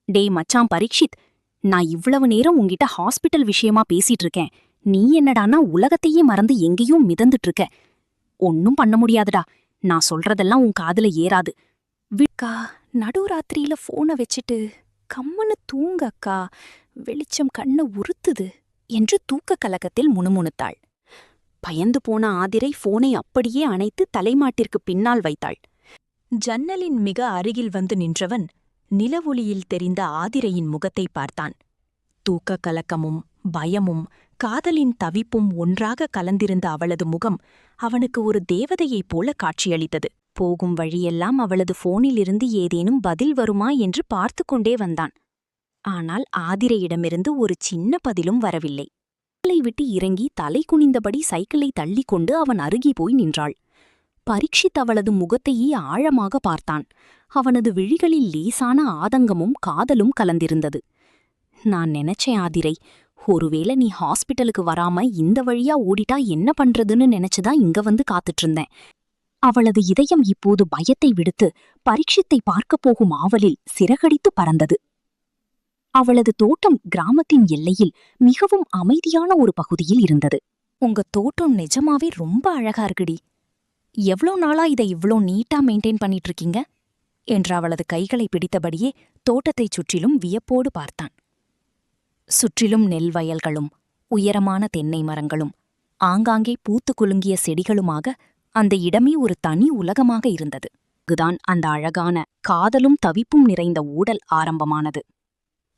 டேய் மச்சான் பரீட்சித், நான் இவ்வளவு நேரம் உன்கிட்ட ஹாஸ்பிட்டல் விஷயமா பேசிட்டு இருக்கேன். நீ என்னடான்னா உலகத்தையே மறந்து எங்கேயோ மிதந்துட்டு இருக்க. ஒன்னும் பண்ண முடியாதுடா. நான் சொல்றதெல்லாம் உன் காதுல ஏறாது. விக்கா, நடுராத்திரியில போனை வச்சுட்டு கம்முன்னு தூங்க அக்கா, வெளிச்சம் கண்ணு உறுத்துது என்று தூக்க கலக்கத்தில் முணுமுணுத்தாள். பயந்து போன ஆதிரை போனை அப்படியே அணைத்து தலைமாட்டிற்கு பின்னால் வைத்தாள். ஜன்னலின் மிக அருகில் வந்து நின்றவன் நிலவொளியில் தெரிந்த ஆதிரையின் முகத்தை பார்த்தான். தூக்க கலக்கமும் பயமும் காதலின் தவிப்பும் ஒன்றாக கலந்திருந்த அவளது முகம் அவனுக்கு ஒரு தேவதையைப் போல காட்சியளித்தது. போகும் வழியெல்லாம் அவளது போனிலிருந்து ஏதேனும் பதில் வருமா என்று பார்த்து கொண்டே வந்தான். ஆனால் ஆதிரையிடமிருந்து ஒரு சின்ன பதிலும் வரவில்லை. சைக்கிளை விட்டு இறங்கி தலை குனிந்தபடி சைக்கிளை தள்ளிக்கொண்டு அவன் அருகே போய் நின்றாள். பரீட்சித் அவளது முகத்தையே ஆழமாக பார்த்தான். அவனது விழிகளில் லேசான ஆதங்கமும் காதலும் கலந்திருந்தது. நான் நினைச்சேன் ஆதிரை, ஒருவேளை நீ ஹாஸ்பிட்டலுக்கு வராம இந்த வழியா ஓடிட்டா என்ன பண்றதுன்னு நினைச்சுதான் இங்க வந்து காத்துட்டு இருந்தேன். அவளது இதயம் இப்போது பயத்தை விடுத்து பரீட்சித்தை பார்க்கப் போகும் ஆவலில் சிறகடித்து பறந்தது. அவளது தோட்டம் கிராமத்தின் எல்லையில் மிகவும் அமைதியான ஒரு பகுதியில் இருந்தது. உங்க தோட்டம் நிஜமாவே ரொம்ப அழகா இருக்குடி. எவ்ளோ நாளா இதை இவ்ளோ நீட்டா மெயின்டைன் பண்ணிட்டு இருக்கீங்க என்று அவளது கைகளை பிடித்தபடியே தோட்டத்தைச் சுற்றிலும் வியப்போடு பார்த்தான். சுற்றிலும் நெல் வயல்களும் உயரமான தென்னை மரங்களும் ஆங்காங்கே பூத்து குலுங்கிய செடிகளுமாக அந்த இடமே ஒரு தனி உலகமாக இருந்தது. இதுதான் அந்த அழகான காதலும் தவிப்பும் நிறைந்த ஊடல் ஆரம்பமானது.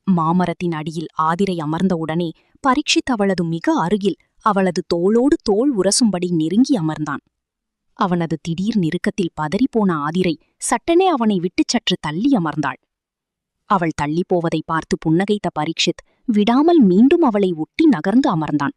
மாமரத்தின் அடியில் ஆதிரை அமர்ந்தவுடனே பரீட்சித் அவளது மிக அருகில் அவளது தோளோடு தோள் உரசும்படி நெருங்கி அமர்ந்தான். அவனது திடீர் நெருக்கத்தில் பதறிப்போன ஆதிரை சட்டெனே அவனை விட்டுச் சற்று தள்ளி அமர்ந்தாள். அவள் தள்ளிப்போவதை பார்த்து புன்னகைத்த பரீட்சித் விடாமல் மீண்டும் அவளை ஒட்டி நகர்ந்து அமர்ந்தான்.